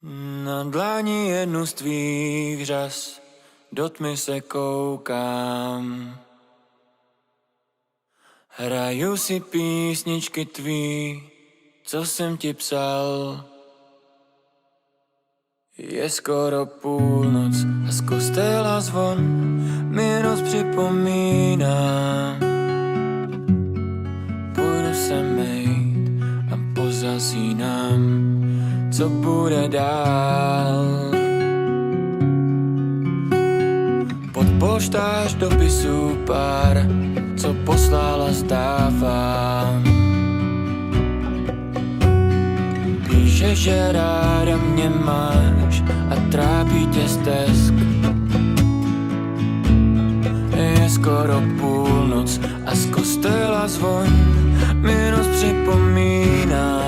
Na dlani jednu z tvých řas do tmy se koukám. Hraju si písničky tvý, co jsem ti psal. Je skoro půlnoc a z kostela zvon mi noc připomíná. Půjdu se mejt a pozasínám, co bude dál. Pod polštář dopisů pár, co poslala, zdávám. Píše, že ráda mě máš a trápí tě stesk. Je skoro půlnoc a z kostela zvon mi noc připomíná.